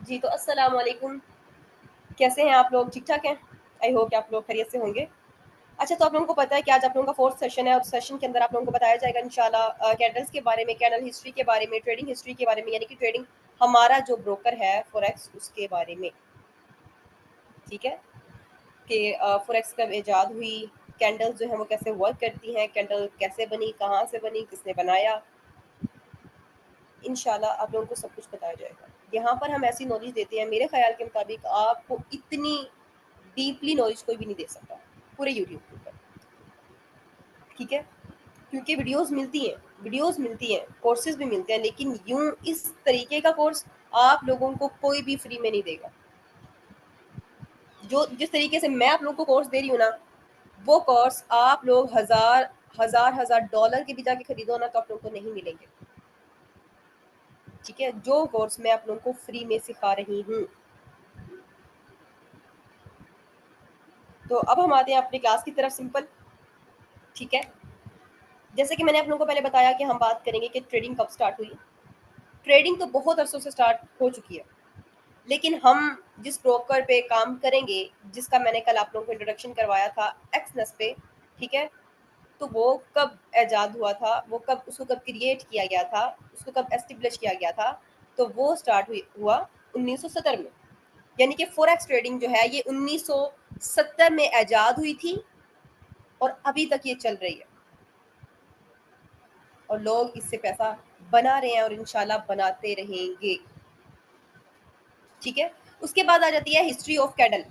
जी, तो अस्सलाम वालेकुम। कैसे हैं आप लोग? ठीक-ठाक हैं? आई होप कि आप लोग खैरियत से होंगे। अच्छा, तो आप लोगों को पता है कि आज आप लोगों का 4th सेशन है और सेशन के अंदर आप लोगों को बताया जाएगा इंशाल्लाह कैंडल्स के बारे में, कैंडल हिस्ट्री के बारे में, ट्रेडिंग हिस्ट्री के बारे में, यानी कि ट्रेडिंग हमारा जो ब्रोकर है फॉरेक्स उसके बारे में, ठीक है? कि फॉरेक्स कब इजाद हुई, कैंडल्स जो हैं वो कैसे वर्क करती हैं, कैंडल कैसे बनी, कहाँ से बनी, किसने बनाया, इंशाल्लाह आप लोगों को सब कुछ बताया जाएगा। यहाँ पर हम ऐसी नॉलेज देते हैं, मेरे ख़्याल के मुताबिक आपको इतनी डीपली नॉलेज कोई भी नहीं दे सकता पूरे यूट्यूब के ऊपर, ठीक है? क्योंकि वीडियोस मिलती हैं, कोर्सेज भी मिलते हैं, लेकिन यूं इस तरीके का कोर्स आप लोगों को कोई भी फ्री में नहीं देगा। जो जिस तरीके से मैं आप लोगों को कोर्स दे रही हूँ ना, वो कोर्स आप लोग हजार डॉलर के भी जाके खरीदो ना तो आप लोगों को नहीं मिलेंगे, ठीक है? जो कोर्स मैं आप लोगों को फ्री में सिखा रही हूँ। तो अब हम आते हैं अपनी क्लास की तरफ, सिंपल, ठीक है? जैसे कि मैंने आप लोगों को पहले बताया कि हम बात करेंगे कि ट्रेडिंग कब स्टार्ट हुई। ट्रेडिंग तो बहुत अरसों से स्टार्ट हो चुकी है, लेकिन हम जिस ब्रोकर पे काम करेंगे, जिसका मैंने कल आप लोगों को इंट्रोडक्शन करवाया था एक्सनेस पे, ठीक है? तो वो कब ईजाद हुआ था, वो कब उसको कब क्रिएट किया गया था, उसको कब एस्टेब्लिश किया गया था, तो वो हुआ 1970 में। यानी कि फॉरेक्स ट्रेडिंग जो है ये 1970 में ईजाद हुई थी और अभी तक ये चल रही है और लोग इससे पैसा बना रहे हैं और इंशाल्लाह बनाते रहेंगे, ठीक है? उसके बाद आ जाती है हिस्ट्री ऑफ कैंडल,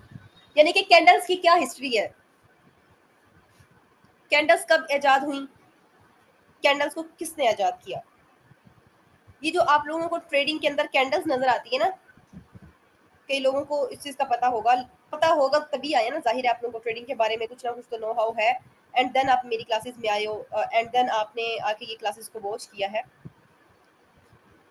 यानी कि कैंडल्स की क्या हिस्ट्री है, कैंडल्स कब ईजाद हुई, कैंडल्स को किसने ईजाद किया। ये जो आप लोगों को ट्रेडिंग के अंदर कैंडल्स नजर आती है ना, कई लोगों को इस चीज का पता होगा तभी आया ना, जाहिर है आप लोगों को ट्रेडिंग के बारे में कुछ ना कुछ तो नो हाउ है, एंड देन आप मेरी क्लासेस में आए हो, एंड देन आपने आके ये क्लासेस को वॉच किया है।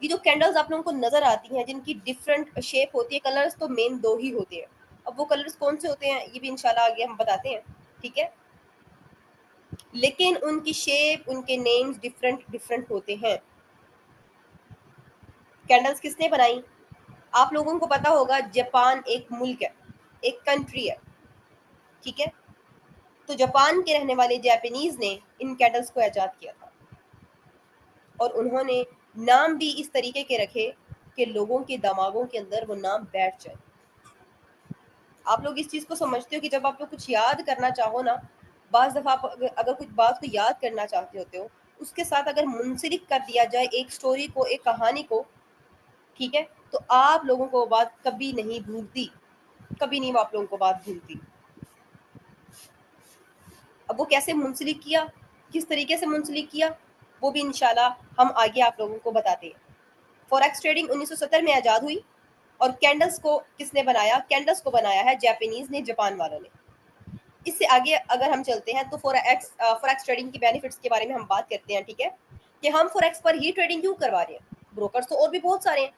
ये जो कैंडल्स आप लोगों को नजर आती हैं, जिनकी डिफरेंट शेप होती है, कलर्स तो मेन दो ही होते हैं। अब वो कलर्स कौन से होते हैं ये भी इंशाल्लाह आगे हम बताते हैं, ठीक है? लेकिन उनकी शेप, उनके नेम्स डिफरेंट डिफरेंट होते हैं। कैंडल्स किसने बनाई? आप लोगों को पता होगा जापान एक मुल्क है, एक कंट्री है, ठीक है? तो जापान के रहने वाले जापानीज ने इन कैंडल्स को ईजाद किया था और उन्होंने नाम भी इस तरीके के रखे कि लोगों के दिमागों के अंदर वो नाम बैठ जाए। आप लोग इस चीज को समझते हो कि जब आप लोग कुछ याद करना चाहो ना, बाज दफा आप अगर कुछ बात को याद करना चाहते होते हो, उसके साथ अगर मुंसलिक कर दिया जाए एक स्टोरी को, एक कहानी को, ठीक है, तो आप लोगों को वो बात कभी नहीं भूलती, कभी नहीं वो आप लोगों को बात भूलती। अब वो कैसे मुंसलिक किया, किस तरीके से मुंसलिक किया, वो भी इंशाल्लाह हम आगे आप लोगों को बताते हैं। फॉरेक्स ट्रेडिंग 1970 में आज़ाद हुई और कैंडल्स को किसने बनाया? कैंडल्स को बनाया है जापानीज ने, जापान वालों ने। इससे आगे अगर हम चलते हैं तो फॉरेक्स ट्रेडिंग की बेनिफिट्स के बारे में हम बात करते हैं, ठीक है? कि हम फॉरेक्स पर ही ट्रेडिंग क्यों करवा रहे हैं, ब्रोकर्स तो और भी बहुत सारे हैं,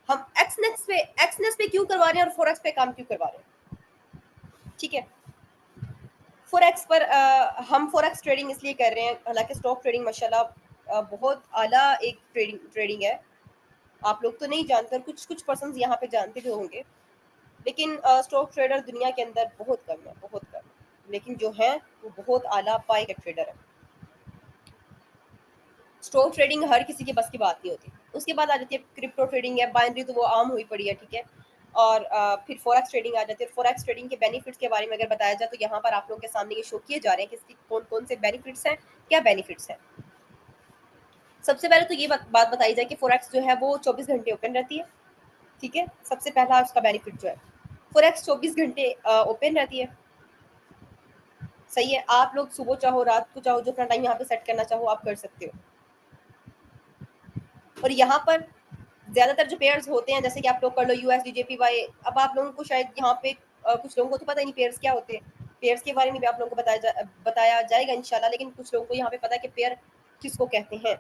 हम एक्सनेस पे क्यों करवा रहे हैं और फॉरेक्स पे काम क्यों करवा रहे हैं, ठीक है? फॉरेक्स पर हम फॉरेक्स ट्रेडिंग इसलिए कर रहे हैं, हालांकि स्टॉक ट्रेडिंग माशाल्लाह बहुत आला एक ट्रेडिंग है। आप लोग तो नहीं जानते और कुछ कुछ पर्सन यहाँ पे जानते भी होंगे, लेकिन स्टॉक ट्रेडर दुनिया के अंदर बहुत कम है, बहुत कम है, लेकिन जो है वो बहुत आला पाई का ट्रेडर है। स्टॉक ट्रेडिंग हर किसी के बस की बात नहीं होती। उसके बाद आ जाती है क्रिप्टो ट्रेडिंग, है बाइनरी, तो वो आम हुई पड़ी है, ठीक है? और फिर फॉरेक्स ट्रेडिंग आ जाती है। फॉरेक्स ट्रेडिंग के बेनिफिट्स के बारे में अगर बताया जाए तो यहाँ पर आप लोगों के सामने ये शो किए जा रहे हैं कि इसकी कौन कौन से बेनिफिट्स हैं, क्या बेनिफिट्स हैं। सबसे पहले तो ये बात बताई जाए कि फॉरेक्स जो है वो 24 घंटे ओपन रहती है, ठीक है? सबसे पहला उसका बेनिफिट जो है, फॉरेक्स 24 घंटे ओपन रहती है, सही है? आप लोग सुबह चाहो रात को चाहो जो अपना टाइम यहाँ पे सेट करना चाहो आप कर सकते हो। और यहाँ पर ज्यादातर जो पेयर्स होते हैं, जैसे कि आप लोग कर लो यूएसडी जेपीवाई, अब आप लोगों को शायद यहाँ पे कुछ लोगों को तो पता ही नहीं पेयर्स क्या होते हैं। पेयर्स के बारे में भी आप लोगों को बताया जाएगा इंशाल्लाह, लेकिन कुछ लोगों को यहाँ पे पता है कि पेयर किसको कहते हैं,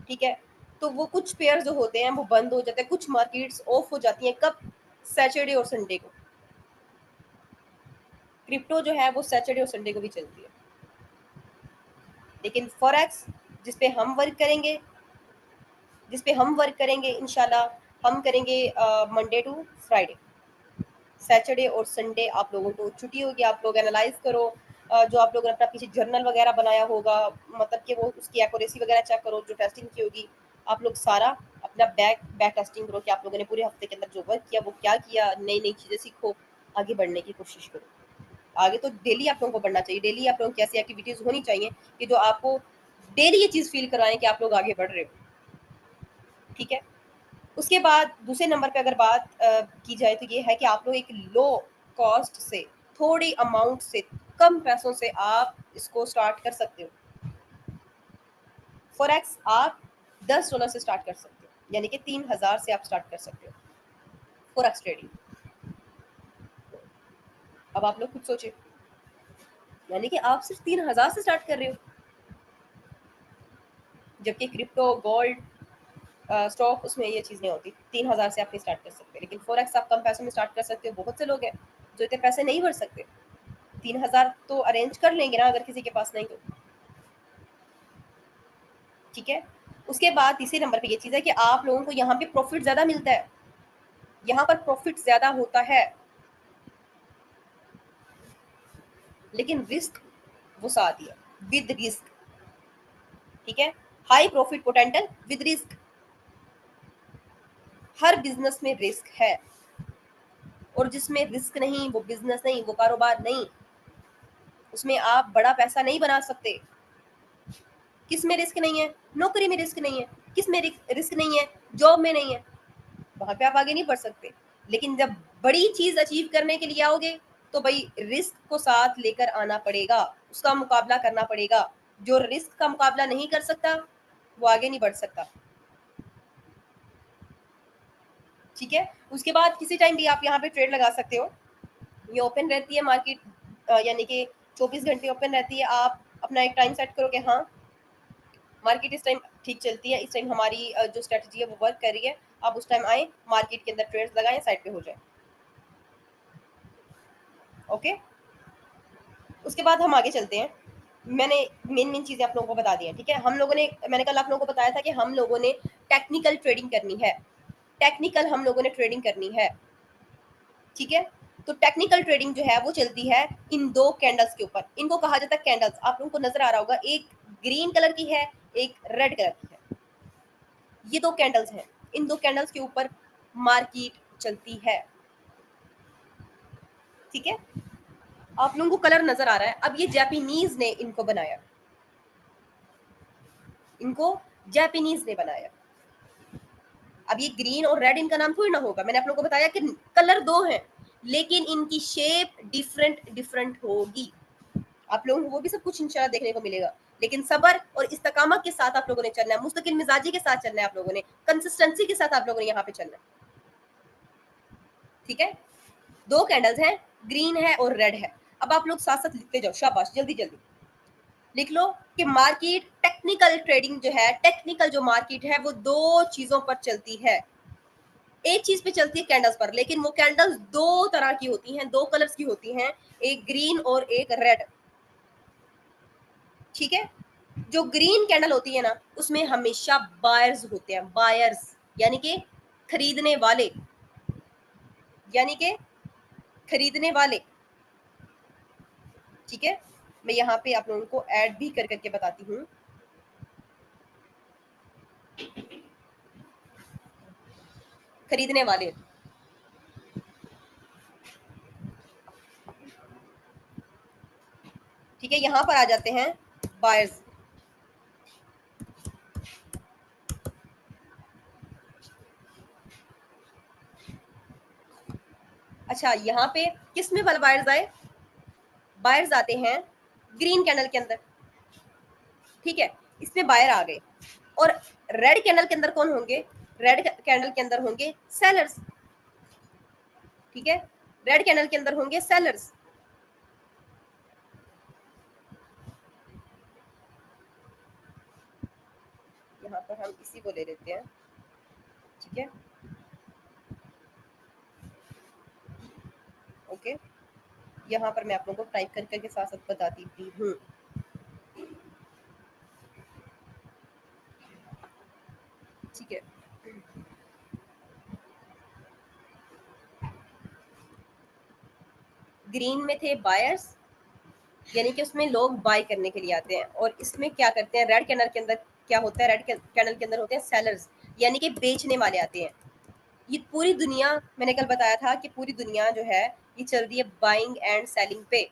ठीक है? तो वो कुछ पेयर जो होते हैं वो बंद हो जाते हैं, कुछ मार्केट्स ऑफ हो जाती हैं, कब? सैटरडे और संडे को। क्रिप्टो जो है वो सैटरडे और संडे को भी चलती है, लेकिन फॉरेक्स जिसपे हम वर्क करेंगे जिस पे हम वर्क करेंगे इंशाल्लाह। हम करेंगे मंडे टू फ्राइडे, सैटरडे और संडे आप लोगों को छुट्टी होगी। आप लोग एनालाइज करो जो आप लोगों ने अपना पीछे जर्नल वगैरह बनाया होगा, मतलब कि वो उसकी एक्यूरेसी वगैरह चेक करो, जो टेस्टिंग की होगी आप लोग सारा अपना बैक टेस्टिंग करो कि आप लोगों ने पूरे हफ्ते के अंदर जो वर्क किया वो क्या किया, नई नई चीज़ें सीखो, आगे बढ़ने की कोशिश करो। आगे तो डेली आप लोगों को बढ़ना चाहिए, डेली आप लोगों की ऐसी एक्टिविटीज़ होनी चाहिए कि जो आपको डेली ये चीज़ फील करवाएं कि आप लोग आगे बढ़ रहे हो। ठीक है। उसके बाद दूसरे नंबर पे अगर बात की जाए तो ये है कि आप लोग एक लो कॉस्ट से, थोड़ी अमाउंट से, कम पैसों से आप इसको स्टार्ट कर सकते हो। फॉरेक्स आप $10 से स्टार्ट कर सकते हो, यानी कि 3,000 से आप स्टार्ट कर सकते हो फॉरेक्स ट्रेडिंग। अब आप लोग खुद सोचिए, यानी कि आप सिर्फ 3,000 से स्टार्ट कर रहे हो, जबकि क्रिप्टो, गोल्ड, स्टॉक, उसमें ये चीज़ नहीं होती। 3,000 से आप नहीं स्टार्ट कर सकते, लेकिन फॉरेक्स आप कम पैसों में स्टार्ट कर सकते हो। बहुत से लोग हैं जो इतने पैसे नहीं भर सकते, 3,000 तो अरेंज कर लेंगे ना अगर किसी के पास नहीं तो। ठीक है। उसके बाद तीसरे नंबर पे ये चीज़ है कि आप लोगों को यहाँ पे प्रॉफिट ज़्यादा मिलता है, यहाँ पर प्रॉफिट ज़्यादा होता है, लेकिन रिस्क वो साथ ही है, विद रिस्क। ठीक है। High profit potential with risk. Her business में रिस्क है, और जिसमें रिस्क नहीं वो बिजनेस नहीं, वो कारोबार नहीं, उसमें आप बड़ा पैसा नहीं बना सकते। किस में रिस्क नहीं है? नौकरी में रिस्क नहीं है। किस में रिस्क नहीं है? जॉब में नहीं है। वहां पे आप आगे नहीं बढ़ सकते। लेकिन जब बड़ी चीज अचीव करने के लिए आओगे तो भाई रिस्क को साथ लेकर आना पड़ेगा, उसका मुकाबला करना पड़ेगा। जो रिस्क का मुकाबला नहीं कर सकता वो आगे नहीं बढ़ सकता। ठीक है। उसके बाद किसी टाइम भी आप यहाँ पे ट्रेड लगा सकते हो। ये ओपन रहती है मार्केट, यानी कि 24 घंटे ओपन रहती है। आप अपना एक टाइम सेट करो कि हाँ मार्केट इस टाइम ठीक चलती है, इस टाइम हमारी जो स्ट्रेटजी है वो वर्क कर रही है। आप उस टाइम आए, मार्केट के अंदर ट्रेड्स लगाएं, साइड पे हो जाए। ओके। उसके बाद हम आगे चलते हैं। मैंने मेन मेन चीजें आप लोगों को बता दी हैं। ठीक है। हम लोगों ने, मैंने कल आप लोगों को बताया था कि हम लोगों ने टेक्निकल ट्रेडिंग करनी है। टेक्निकल हम लोगों ने ट्रेडिंग करनी है। ठीक है। तो टेक्निकल ट्रेडिंग जो है वो चलती है इन दो कैंडल्स के ऊपर। इनको कहा जाता है कैंडल्स। आप लोगों को नजर आ रहा होगा, एक ग्रीन कलर की है, एक रेड कलर की है। ये दो कैंडल्स हैं, इन दो कैंडल्स के ऊपर मार्केट चलती है। ठीक है। आप लोगों को कलर नजर आ रहा है। अब ये जापानीज ने इनको बनाया, इनको जापानीज ने बनाया। अब ये ग्रीन और रेड इनका नाम थोड़ी ना होगा। मैंने आप लोगों को बताया कि कलर दो हैं, लेकिन इनकी शेप डिफरेंट डिफरेंट होगी। आप लोगों को वो भी सब कुछ इंशाल्लाह देखने को मिलेगा, लेकिन सबर और इस्तकामत के साथ आप लोगों ने चलना है, मुस्तकिल मिजाजी के साथ चलना है, आप लोगों ने कंसिस्टेंसी के साथ आप लोगों ने यहाँ पे चलना है। ठीक है। दो कैंडल्स हैं, ग्रीन है और रेड है। अब आप लोग साथ साथ लिखते जाओ, शाबाश, जल्दी जल्दी लिख लो कि मार्केट टेक्निकल ट्रेडिंग जो है, टेक्निकल जो मार्केट है वो दो चीजों पर चलती है। एक चीज पे चलती है कैंडल्स पर, लेकिन वो कैंडल्स दो तरह की होती हैं, दो कलर्स की होती हैं, एक ग्रीन और एक रेड। ठीक है। जो ग्रीन कैंडल होती है ना, उसमें हमेशा बायर्स होते हैं, बायर्स यानी कि खरीदने वाले, यानी कि खरीदने वाले। ठीक है। मैं यहाँ पे आप लोगों को ऐड भी कर करके बताती हूँ। खरीदने वाले। ठीक है। यहाँ पर आ जाते हैं बायर्स। अच्छा, यहाँ पे किस में वाले बायर्स आए? बायर्स आते हैं ग्रीन कैंडल के अंदर। ठीक है। इसमें बायर आ गए। और रेड कैंडल के अंदर कौन होंगे? रेड कैंडल के अंदर होंगे सेलर्स। ठीक है। रेड कैंडल के अंदर होंगे सेलर्स। यहाँ पर हम इसी को ले लेते हैं। ठीक है। ओके। यहाँ पर मैं आप लोगों को टाइप कर करके साथ साथ बताती भी हूँ। ठीक है, ग्रीन में थे बायर्स, यानी कि उसमें लोग बाय करने के लिए आते हैं, और इसमें क्या करते हैं, रेड कैंडल के अंदर क्या होता है, रेड कैंडल के अंदर होते हैं सेलर्स, यानी कि बेचने वाले आते हैं। ये पूरी दुनिया, मैंने कल बताया था कि पूरी दुनिया जो है ये चल रही है बाइंग एंड सेलिंग पे,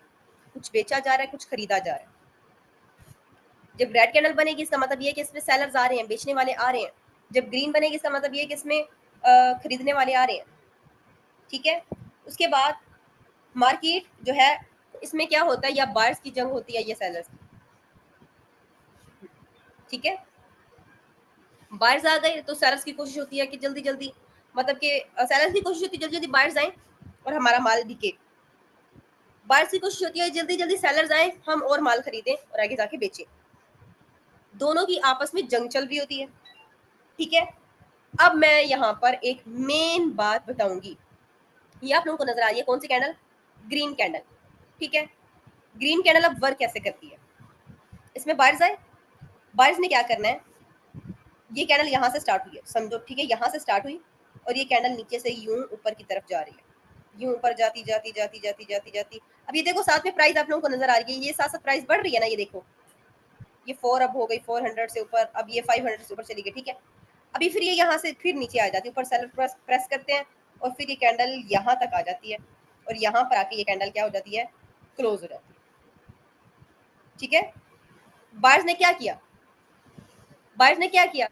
कुछ बेचा जा रहा है, कुछ खरीदा जा रहा है। जब रेड कैंडल बनेगी इसका मतलब ये है कि इसमें सेलर्स आ रहे हैं, बेचने वाले आ रहे हैं। जब ग्रीन बनेगी इसका मतलब ये है कि इसमें खरीदने वाले आ रहे हैं। ठीक है, उसके बाद मार्केट जो है, इसमें क्या होता है, या बायर्स की जंग होती है या सेलर्स की। ठीक है, बायर्स आ गए तो सेलर्स की कोशिश होती है कि जल्दी जल्दी, मतलब कि सेलर्स की कोशिश होती है जल्दी जल्दी बायर्स आए और हमारा माल बिके। बायर्स की कोशिश होती है जल्दी जल्दी सेलर्स आए, हम और माल खरीदें और आगे जाके बेचें। दोनों की आपस में जंग चल रही होती है। ठीक है, अब मैं यहाँ पर एक मेन बात बताऊंगी। ये आप लोगों को नजर आ रही है कौन सी कैंडल, ग्रीन कैंडल। ठीक है, ग्रीन कैंडल अब वर्क कैसे करती है, इसमें बायर्स आए, बायर्स ने क्या करना है, ये कैंडल यहाँ से स्टार्ट हुई है समझो, ठीक है, यहाँ से स्टार्ट हुई और ये कैंडल नीचे से यूं ऊपर की तरफ जा रही है, यूं ऊपर जाती जाती जाती जाती जाती जाती। अब ये देखो साथ में प्राइस आप लोगों को नजर आ रही है, ये साथ साथ प्राइस बढ़ रही है ना, ये देखो ये 4 अब हो गई 400 से ऊपर, अब ये 500 से ऊपर चली गई। ठीक है, अभी फिर ये यहाँ से फिर नीचे आ जाती है, ऊपर सेलर प्रेस करते हैं और फिर ये कैंडल यहाँ तक आ जाती है और यहाँ पर आके ये कैंडल क्या हो जाती है, क्लोज हो जाती है। ठीक है, बायर्स ने क्या किया, बायर्स ने क्या किया,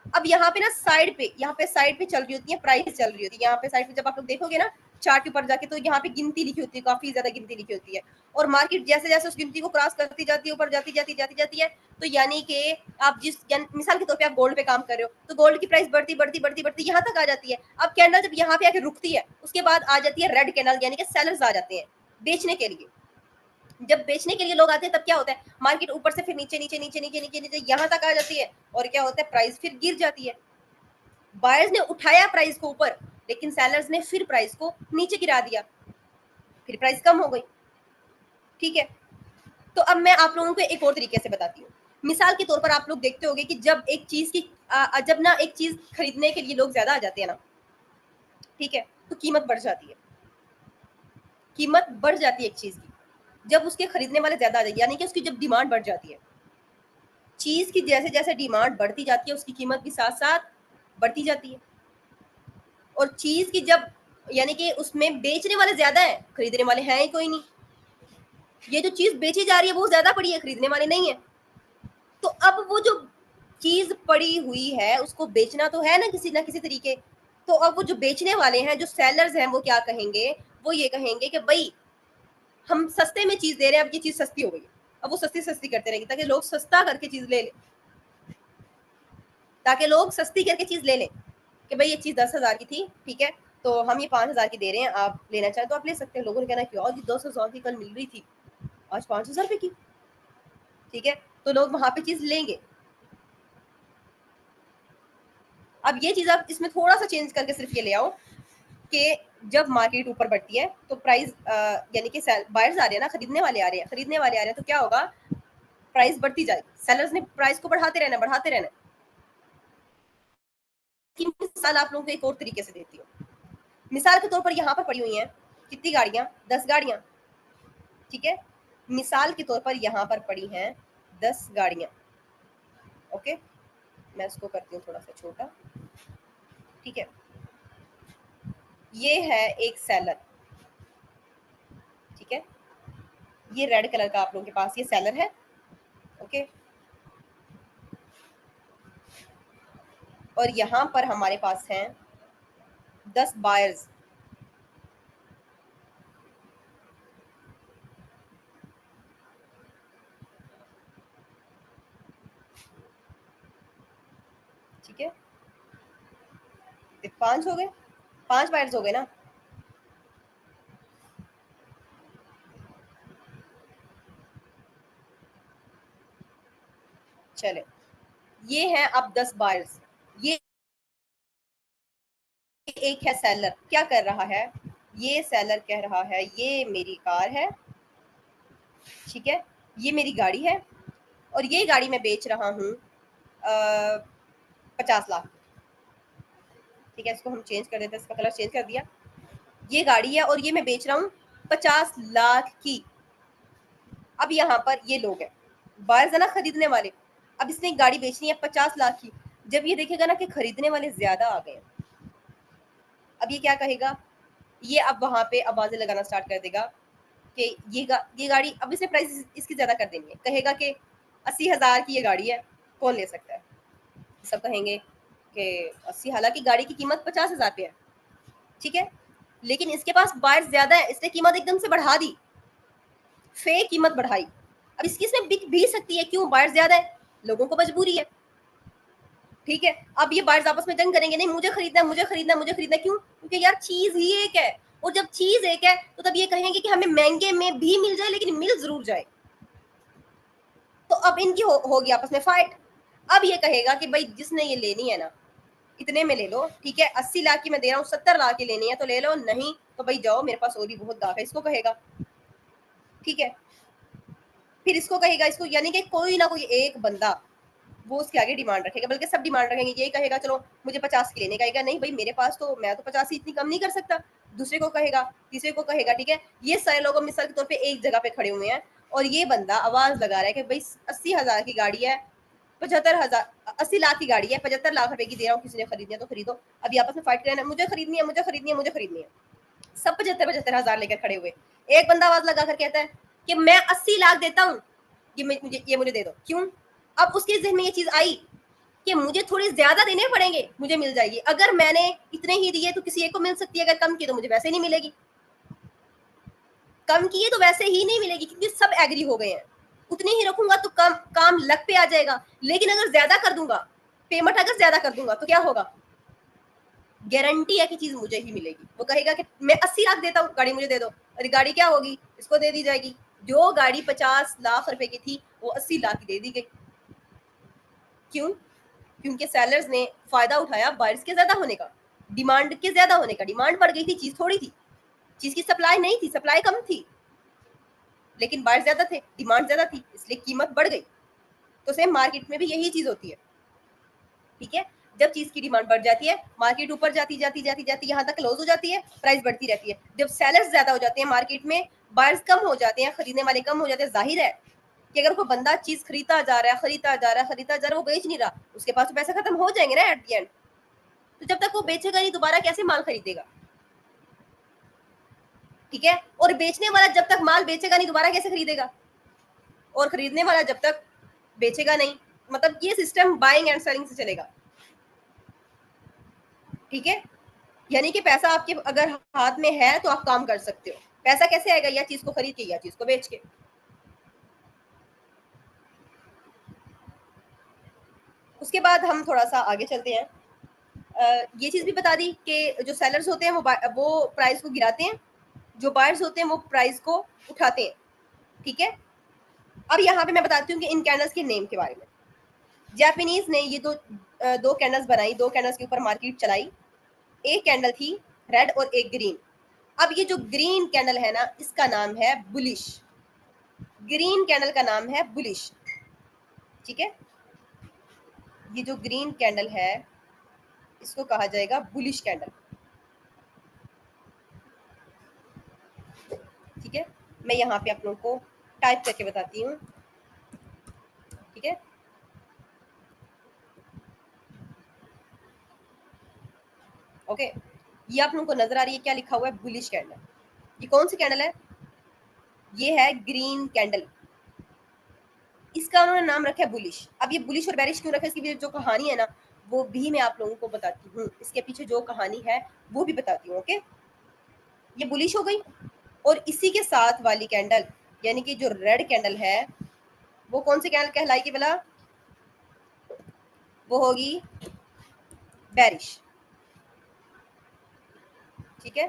अब यहाँ पे ना साइड पे, यहाँ पे साइड पे चल रही होती है, प्राइस चल रही होती है यहाँ पे साइड पे, जब आप लोग देखोगे ना चार्ट के ऊपर जाके तो यहाँ पे गिनती लिखी होती है, काफी ज्यादा गिनती लिखी होती है, और मार्केट जैसे जैसे उस गिनती को क्रॉस करती जाती है, ऊपर जाती जाती जाती जाती है, तो यानी कि आप जिस मिसाल के तौर पे आप गोल्ड पे काम कर रहे हो तो गोल्ड की प्राइस बढ़ती बढ़ती बढ़ती बढ़ती यहाँ तक आ जाती है। अब कैंडल जब यहाँ पे आके रुकती है उसके बाद आ जाती है रेड कैंडल, यानी कि सेलर्स आ जाते हैं बेचने के लिए। जब बेचने के लिए लोग आते हैं तब क्या होता है, मार्केट ऊपर से फिर नीचे नीचे नीचे नीचे नीचे नीचे यहाँ तक आ जाती है और क्या होता है, प्राइस फिर गिर जाती है। बायर्स ने उठाया प्राइस को ऊपर, लेकिन सेलर्स ने फिर प्राइस को नीचे गिरा दिया, फिर प्राइस कम हो गई। ठीक है, तो अब मैं आप लोगों को एक और तरीके से बताती हूँ। मिसाल के तौर पर आप लोग देखते होंगे कि जब एक चीज की जब ना एक चीज खरीदने के लिए लोग ज्यादा आ जाते हैं ना, ठीक है, तो कीमत बढ़ जाती है, कीमत बढ़ जाती है एक चीज की जब उसके खरीदने वाले ज्यादा आ जाते हैं, यानी कि उसकी जब डिमांड बढ़ जाती है, चीज की जैसे जैसे डिमांड बढ़ती जाती है उसकी कीमत भी साथ साथ बढ़ती जाती है। और चीज की जब, यानी कि उसमें बेचने वाले ज्यादा है, खरीदने वाले हैं ही कोई नहीं, ये जो चीज बेची जा रही है वो ज्यादा पड़ी है, खरीदने वाले नहीं है, तो अब वो जो चीज पड़ी हुई है उसको बेचना तो है ना किसी तरीके। तो अब वो जो बेचने वाले हैं, जो सेलर्स हैं, वो क्या कहेंगे, वो ये कहेंगे कि भाई हम सस्ते में चीज दे रहे हैं, अब ये चीज सस्ती हो गई, अब वो सस्ती सस्ती करते रहेंगे ताकि लोग सस्ता करके चीज ले लें, ताकि लोग सस्ती करके चीज ले लें कि भाई ये चीज 10,000 की थी, ठीक है, तो हम ये 5,000 की दे रहे हैं, आप लेना चाहें तो आप ले सकते हैं। लोगों ने कहना क्यों, आज 10,000 की कल मिल रही थी, आज 5,000 रुपए की। ठीक है, तो लोग वहां पे चीज लेंगे। अब ये चीज आप इसमें थोड़ा सा चेंज करके सिर्फ ये ले आओ कि जब मार्केट ऊपर बढ़ती है तो प्राइस, यानी कि बायर्स आ रहे हैं ना, खरीदने वाले आ रहे हैं, खरीदने वाले आ रहे हैं, तो क्या होगा, प्राइस बढ़ती जाएगी, सेलर्स ने प्राइस को बढ़ाते रहना बढ़ाते रहना। की मिसाल आप लोगों को एक और तरीके से देती हूँ। मिसाल के तौर पर यहाँ पर पड़ी हुई हैं कितनी गाड़ियां, 10 गाड़ियां। ठीक है, मिसाल के तौर पर यहाँ पर पड़ी हैं 10 गाड़ियां। ओके, मैं इसको करती हूँ थोड़ा सा छोटा। ठीक है, ये है एक सेलर। ठीक है, ये रेड कलर का आप लोगों के पास ये सेलर है। ओके, और यहाँ पर हमारे पास हैं 10 बायर्स। ठीक है, 5 हो गए, 5 बायर्स हो गए ना। चले, ये है अब 10 बायर्स। ये एक है सेलर, क्या कर रहा है, ये सेलर कह रहा है ये मेरी कार है, ठीक है, ये मेरी गाड़ी है, और ये गाड़ी मैं बेच रहा हूँ 50 लाख। ठीक है, इसको हम चेंज कर देते हैं, इसका कलर चेंज कर दिया। ये गाड़ी है और ये मैं बेच रहा हूँ 50 लाख की। अब यहाँ पर ये लोग हैं, बायर्स है ना, खरीदने वाले। अब इसने एक गाड़ी बेचनी है 50 लाख की। जब ये देखेगा ना कि खरीदने वाले ज्यादा आ गए, अब ये क्या कहेगा, ये अब वहां पे आवाजें लगाना स्टार्ट कर देगा कि ये गाड़ी, अब इसने प्राइस इसकी ज्यादा कर देनी है। कहेगा कि 80,000 की ये गाड़ी है, कौन ले सकता है। सब कहेंगे कि 80, हालांकि गाड़ी की कीमत 50,000 पे है। ठीक है, लेकिन इसके पास बायर्स ज्यादा है, इसने कीमत एकदम से बढ़ा दी, फेक कीमत बढ़ाई। अब इसकी इसमें बिक भी सकती है, क्यों, बायर्स ज्यादा है, लोगों को मजबूरी है। ठीक है, अब ये बायर्स आपस में जंग करेंगे, नहीं मुझे खरीदना है, मुझे खरीदना है, मुझे खरीदना है। क्यों, क्योंकि यार चीज ही एक है। और जब चीज एक है तो तब ये कहेंगे कि हमें महंगे में भी मिल जाए, लेकिन मिल जरूर जाए। तो अब इनकी होगी आपस में फाइट। अब ये कहेगा कि भाई जिसने ये लेनी है ना, इतने में ले लो। ठीक है, 80 लाख की मैं दे रहा हूँ, 70 लाख की लेनी है तो ले लो, नहीं तो भाई जाओ, मेरे पास और भी बहुत गाहक है, इसको कहेगा। ठीक है, फिर इसको कहेगा, इसको यानी कि कोई ना कोई एक बंदा वो उसके आगे डिमांड रखेगा, बल्कि सब डिमांड रखेंगे। यही कहेगा चलो मुझे 50 की लेने, कहेगा नहीं भाई मेरे पास तो, मैं तो 50 ही इतनी कम नहीं कर सकता। दूसरे को कहेगा, तीसरे को कहेगा। ठीक है, ये सारे लोग मिसाल के तौर पे एक जगह पे खड़े हुए हैं और ये बंदा आवाज लगा रहा है कि भाई 80,000 की गाड़ी है, 75,000, 80 लाख की गाड़ी है, 75 लाख रुपए की दे रहा हूँ, किसी ने खरीदनी है तो खरीदो। अभी आपस में फाइट करना, मुझे खरीदनी है, मुझे खरीदनी है, मुझे खरीदनी है। सब 75,000 लेकर खड़े हुए। एक बंदा आवाज लगाकर कहता है कि मैं 80 लाख देता हूँ, ये मुझे दे दो। क्यों, अब उसके जहन में ये चीज आई कि मुझे थोड़ी ज्यादा देने पड़ेंगे, मुझे मिल जाएगी। अगर मैंने इतने ही दिए तो किसी एक को मिल सकती है, अगर कम किए तो मुझे वैसे नहीं मिलेगी, कम किए तो वैसे ही नहीं मिलेगी, क्योंकि सब एग्री हो गए हैं। उतनी ही रखूंगा तो कम काम लग पे आ जाएगा, लेकिन अगर ज्यादा कर दूंगा, पेमेंट अगर ज्यादा कर दूंगा तो क्या होगा, गारंटी है कि चीज मुझे ही मिलेगी। वो कहेगा कि मैं 80 लाख देता हूँ, गाड़ी मुझे दे दो। अरे गाड़ी क्या होगी, इसको दे दी जाएगी। जो गाड़ी 50 लाख रुपए की थी वो 80 लाख की दे दी गई। क्यों, क्योंकि सेलर्स ने फायदा उठाया बायर्स के ज्यादा होने का, डिमांड के ज्यादा होने का। डिमांड बढ़ गई थी, चीज थोड़ी थी, चीज की सप्लाई नहीं थी, सप्लाई कम थी, लेकिन बायर्स ज्यादा थे, डिमांड ज्यादा थी, इसलिए कीमत बढ़ गई। तो सेम मार्केट में भी यही चीज होती है। ठीक है, जब चीज की डिमांड बढ़ जाती है, मार्केट ऊपर जाती जाती जाती जाती यहाँ तक क्लोज हो जाती है, प्राइस बढ़ती रहती है। जब सेलर्स ज्यादा हो जाते हैं मार्केट में, बायर्स कम हो जाते हैं, खरीदने वाले कम हो जाते हैं, जाहिर है कि अगर कोई बंदा चीज खरीदता जा रहा है, खरीदता जा रहा है, खरीदता जा रहा है, वो बेच नहीं रहा, उसके पास तो पैसे खत्म हो जाएंगे ना एट द एंड। तो जब तक वो बेचेगा नहीं, दोबारा कैसे माल खरीदेगा। ठीक है, और बेचने वाला जब तक माल बेचेगा नहीं, दोबारा कैसे खरीदेगा। और खरीदने वाला जब तक बेचेगा नहीं, मतलब ये सिस्टम बाइंग एंड सेलिंग से चलेगा। ठीक है, यानी कि पैसा आपके अगर हाथ में है तो आप काम कर सकते हो। पैसा कैसे आएगा, या चीज को खरीद के या चीज को बेच के। उसके बाद हम थोड़ा सा आगे चलते हैं। ये चीज भी बता दी कि जो सेलर्स होते हैं वो प्राइस को गिराते हैं, जो बायर्स होते हैं वो प्राइस को उठाते हैं। ठीक है, अब यहाँ पे मैं बताती हूँ कि इन कैंडल्स के नेम के बारे में। जापानीज ने ये दो कैंडल्स बनाई, दो कैंडल्स के ऊपर मार्केट चलाई। एक कैंडल थी रेड और एक ग्रीन। अब ये जो ग्रीन कैंडल है ना, इसका नाम है बुलिश। ग्रीन कैंडल का नाम है बुलिश। ठीक है, ये जो ग्रीन कैंडल है इसको कहा जाएगा बुलिश कैंडल। ठीक है, मैं यहाँ पे आप लोगों को टाइप करके बताती हूँ। ठीक है, ओके, ये आप लोगों को नजर आ रही है क्या लिखा हुआ है, बुलिश कैंडल। ये कौन सी कैंडल है, ये है ग्रीन कैंडल। इसका उन्होंने नाम रखा है बुलिश। अब ये बुलिश और बेरिश क्यों रखा है, इसकी भी जो कहानी है ना वो भी मैं आप लोगों को बताती हूँ, इसके पीछे जो कहानी है वो भी बताती हूँ। ओके, ये बुलिश हो गई। और इसी के साथ वाली कैंडल, यानी कि जो रेड कैंडल है, वो कौन सी कैंडल कहलाएगी भला, वो होगी बेरिश। ठीक है,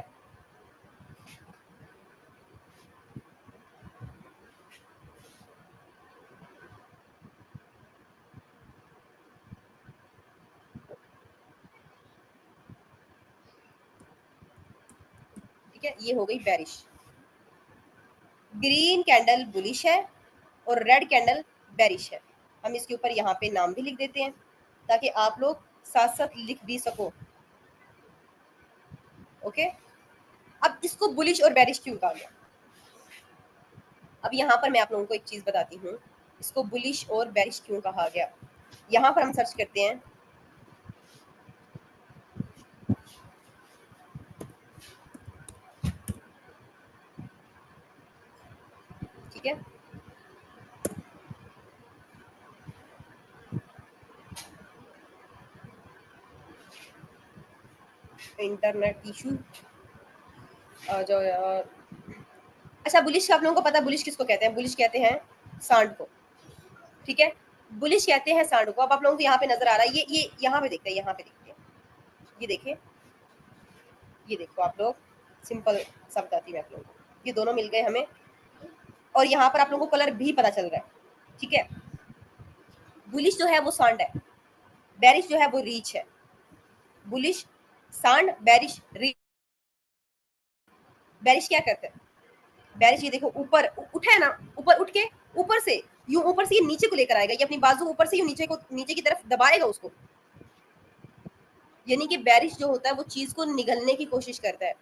ठीक है, ये हो गई बेरिश। ग्रीन कैंडल बुलिश है और रेड कैंडल बेरिश है। हम इसके ऊपर यहाँ पे नाम भी लिख देते हैं ताकि आप लोग साथ साथ लिख भी सको। ओके, अब इसको बुलिश और बेरिश क्यों कहा गया? अब यहाँ पर मैं आप लोगों को एक चीज बताती हूँ, इसको बुलिश और बेरिश क्यों कहा गया। यहाँ पर हम सर्च करते हैं, ठीक है, इंटरनेट इशू जो अच्छा, बुलिश आप लोगों को पता है बुलिश किसको कहते हैं? बुलिश कहते हैं सांड को, ठीक है, बुलिश कहते हैं सांड को। अब आप लोगों को यहाँ पे नजर आ रहा है, ये यहाँ पे देखते हैं, यहाँ पे देखते हैं, ये देखिए, ये देखो आप लोग, सिंपल सा बताती हूँ आप लोगों को, ये दोनों मिल गए हमें, और यहाँ पर आप लोगों को कलर भी पता चल रहा है, ठीक है। बुलिश जो है वो सांड है, बेरिश जो है वो रीच है। बुलिश सांड, बेरिश रीच। बेरिश क्या करते हैं? बेरिश ये देखो ऊपर उठा है ना, ऊपर उठ के ऊपर से यूं ऊपर से ये नीचे को लेकर आएगा, ये अपनी बाजू ऊपर से यूं नीचे को, नीचे की तरफ दबाएगा उसको, यानी कि बेरिश जो होता है वो चीज को निगलने की कोशिश करता है,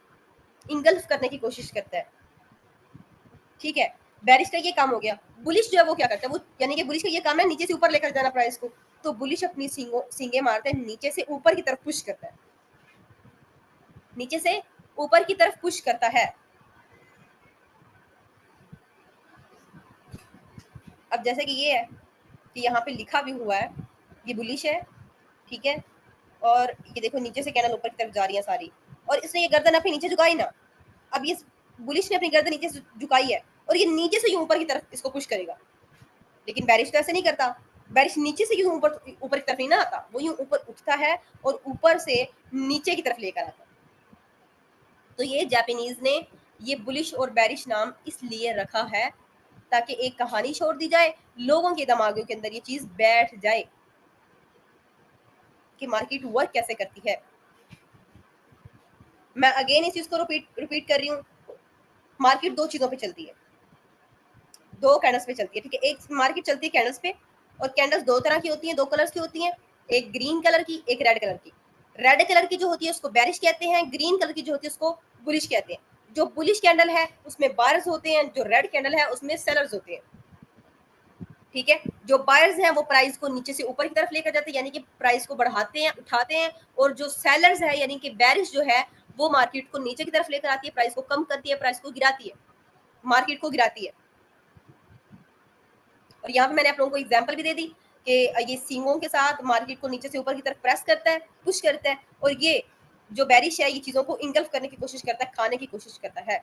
इंगल्फ करने की कोशिश करता है, ठीक है। बेरिश का ये काम हो गया। बुलिश जो है वो क्या करता है, वो यानी कि बुलिश का ये काम है नीचे से ऊपर लेकर जाना प्राइस को, तो बुलिश अपनी सींगे मारता है, नीचे से ऊपर की तरफ पुश करता है, नीचे से ऊपर की तरफ पुश करता है। अब जैसे कि ये है कि यहाँ पे लिखा भी हुआ है, ये बुलिश है, ठीक है, और ये देखो नीचे से कैनल ऊपर की तरफ जा रही है सारी, और इसने ये गर्दन अपनी नीचे झुकाई ना, अब ये बुलिश ने अपनी गर्दन नीचे से झुकाई है और ये नीचे से यूं ऊपर की तरफ इसको पुश करेगा, लेकिन बैरिश तो ऐसे नहीं करता। बैरिश नीचे से यूं ऊपर ऊपर की तरफ नहीं ना आता, वो यूं ऊपर उठता है और ऊपर से नीचे की तरफ लेकर आता है। तो ये जापानीज ने ये बुलिश और बैरिश नाम इसलिए रखा है ताकि एक कहानी छोड़ दी जाए, लोगों के दिमागों के अंदर ये चीज बैठ जाए कि मार्केट वर्क कैसे करती है। मैं अगेन इस चीज को रिपीट रिपीट कर रही हूँ, मार्केट दो चीजों पे चलती है, दो कैंडल्स पे चलती है, ठीक है। एक मार्केट चलती है कैंडल्स पे, और कैंडल्स दो तरह की होती हैं, दो कलर्स की होती हैं, एक ग्रीन कलर की, एक रेड कलर की। रेड कलर की जो होती है उसको बेरिश कहते हैं, ग्रीन कलर की जो होती है उसको बुलिश कहते हैं। जो बुलिश कैंडल है उसमें बायर्स होते हैं, जो रेड कैंडल है उसमें सेलर्स होते हैं, ठीक है। जो बायर्स हैं वो प्राइस को नीचे से ऊपर की तरफ लेकर जाते हैं, यानी कि प्राइस को बढ़ाते हैं, उठाते हैं, और जो सेलर्स है यानी कि बेरिश जो है वो मार्केट को नीचे की तरफ लेकर आती है, प्राइस को कम करती है, प्राइस को गिराती है, मार्केट को गिराती है। और यहाँ पे मैंने आप लोगों को एग्जांपल भी दे दी कि ये सींगों के साथ मार्केट को नीचे से ऊपर की तरफ प्रेस करता है, पुश करता है, और ये जो बेरिश है ये चीजों को इंगल्फ करने की कोशिश करता है, खाने की कोशिश करता है,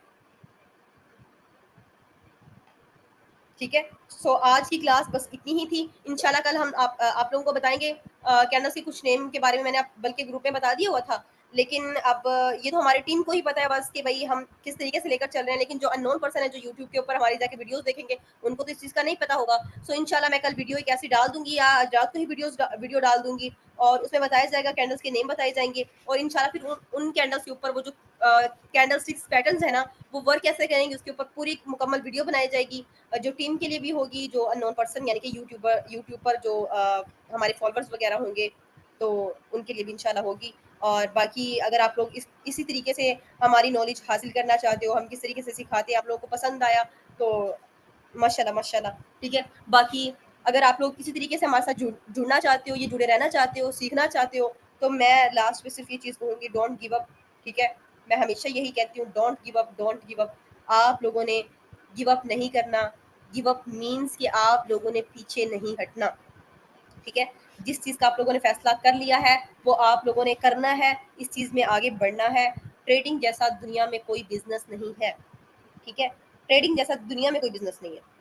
ठीक है। सो आज की क्लास बस इतनी ही थी। इंशाल्लाह कल हम आप लोगों को बताएंगे कैनवस के कुछ नेम के बारे में, मैंने आप बल्कि ग्रुप में बता दिया हुआ था, लेकिन अब ये तो हमारी टीम को ही पता है बस कि भाई हम किस तरीके से लेकर चल रहे हैं, लेकिन जो अननोन पर्सन है जो यूट्यूब के ऊपर हमारी जाके वीडियोस देखेंगे उनको तो इस चीज़ का नहीं पता होगा। सो इंशाल्लाह मैं कल वीडियो एक ऐसी डाल दूंगी या आज रात को ही वीडियो डाल दूंगी, और उसमें बताया जाएगा, कैंडल्स के नेम बताए जाएंगे, और इंशाल्लाह फिर उन कैंडल्स के ऊपर वो जो कैंडल स्टिक्स पैटर्न है ना वो वर्क कैसे करेंगे उसके ऊपर पूरी मुकम्मल वीडियो बनाई जाएगी, जो टीम के लिए भी होगी, जो अननोन पर्सन यानी कि यूट्यूब पर जो हमारे फॉलोअर्स वगैरह होंगे तो उनके लिए भी इंशाल्लाह होगी। और बाकी अगर आप लोग इसी तरीके से हमारी नॉलेज हासिल करना चाहते हो, हम किस तरीके से सिखाते हैं, आप लोगों को पसंद आया तो माशाल्लाह माशाल्लाह, ठीक है। बाकी अगर आप लोग किसी तरीके से हमारे साथ जुड़ना चाहते हो, ये जुड़े रहना चाहते हो, सीखना चाहते हो, तो मैं लास्ट में सिर्फ ये चीज़ कहूँगी, डोंट गिव अप, ठीक है। मैं हमेशा यही कहती हूँ, don't give up, don't give up. आप लोगों ने गिव अप नहीं करना। गिव अप मीन्स कि आप लोगों ने पीछे नहीं हटना, ठीक है। जिस चीज़ का आप लोगों ने फैसला कर लिया है वो आप लोगों ने करना है, इस चीज़ में आगे बढ़ना है। ट्रेडिंग जैसा दुनिया में कोई बिजनेस नहीं है, ठीक है। ट्रेडिंग जैसा दुनिया में कोई बिजनेस नहीं है।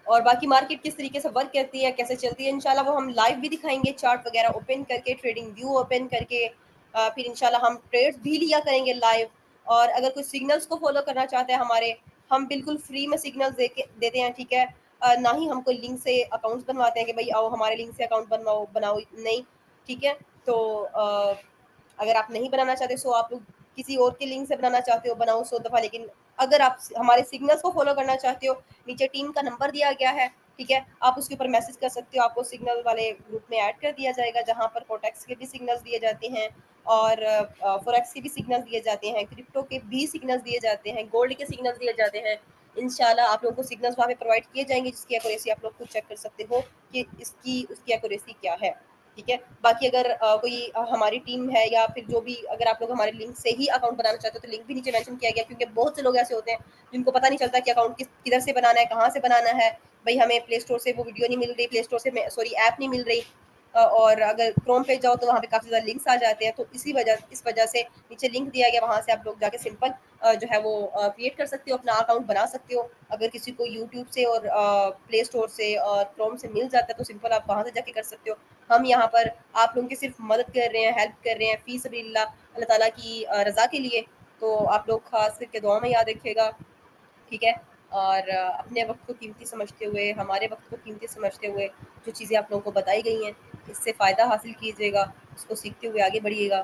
और बाकी मार्केट किस तरीके से वर्क करती है, कैसे चलती है, इंशाल्लाह वो हम लाइव भी दिखाएंगे, चार्ट वगैरह ओपन करके, ट्रेडिंग व्यू ओपन करके, फिर इंशाल्लाह हम ट्रेड्स भी लिया करेंगे लाइव। और अगर कोई सिग्नल्स को फॉलो करना चाहते हैं हमारे, हम बिल्कुल फ्री में सिग्नल्स देते हैं, ठीक है। ना ही हम कोई लिंक से अकाउंट्स बनवाते हैं कि भाई आओ हमारे लिंक से अकाउंट बनवाओ बनाओ, नहीं, ठीक है। तो अगर आप नहीं बनाना चाहते, सो आप लोग किसी और के लिंक से बनाना चाहते हो बनाओ 100 दफ़ा, लेकिन अगर आप हमारे सिग्नल्स को फॉलो करना चाहते हो, नीचे टीम का नंबर दिया गया है, ठीक है, आप उसके ऊपर मैसेज कर सकते हो, आपको सिग्नल वाले ग्रुप में ऐड कर दिया जाएगा, जहाँ पर कोटेक्स के भी सिग्नल्स दिए जाते हैं और फॉरेक्स के भी सिग्नल्स दिए जाते हैं, क्रिप्टो के भी सिग्नल्स दिए जाते हैं, गोल्ड के सिग्नल्स दिए जाते हैं। इंशाल्लाह आप लोगों को सिग्नल्स वहाँ पे प्रोवाइड किए जाएंगे, जिसकी एक्यूरेसी आप लोग खुद चेक कर सकते हो कि इसकी उसकी एक्यूरेसी क्या है, ठीक है। बाकी अगर कोई हमारी टीम है या फिर जो भी, अगर आप लोग हमारे लिंक से ही अकाउंट बनाना चाहते हो तो लिंक भी नीचे मेंशन किया गया, क्योंकि बहुत से लोग ऐसे होते हैं जिनको पता नहीं चलता कि अकाउंट किधर से बनाना है, कहाँ से बनाना है। भाई हमें प्ले स्टोर से वो वीडियो नहीं मिल रही, प्ले स्टोर से सॉरी ऐप नहीं मिल रही, और अगर क्रोम पे जाओ तो वहाँ पे काफ़ी ज़्यादा लिंक्स आ जाते हैं, तो इस वजह से नीचे लिंक दिया गया, वहाँ से आप लोग जाके सिंपल जो है वो क्रिएट कर सकते हो, अपना अकाउंट बना सकते हो। अगर किसी को यूट्यूब से और प्ले स्टोर से और क्रोम से मिल जाता है तो सिंपल आप वहाँ से जाके कर सकते हो। हम यहाँ पर आप लोगों की सिर्फ मदद कर रहे हैं, हेल्प कर रहे हैं फी सबीलिल्लाह, अल्लाह ताला की रज़ा के लिए। तो आप लोग खास करके दुआ में याद रखिएगा, ठीक है। और अपने वक्त को कीमती समझते हुए, हमारे वक्त को कीमती समझते हुए जो चीज़ें आप लोगों को बताई गई हैं, इससे फ़ायदा हासिल कीजिएगा, उसको सीखते हुए आगे बढ़िएगा।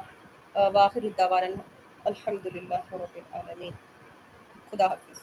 वाखिर दावाना अल्हम्दुलिल्लाह रब्बिल आलमीन। खुदा हाफिज़।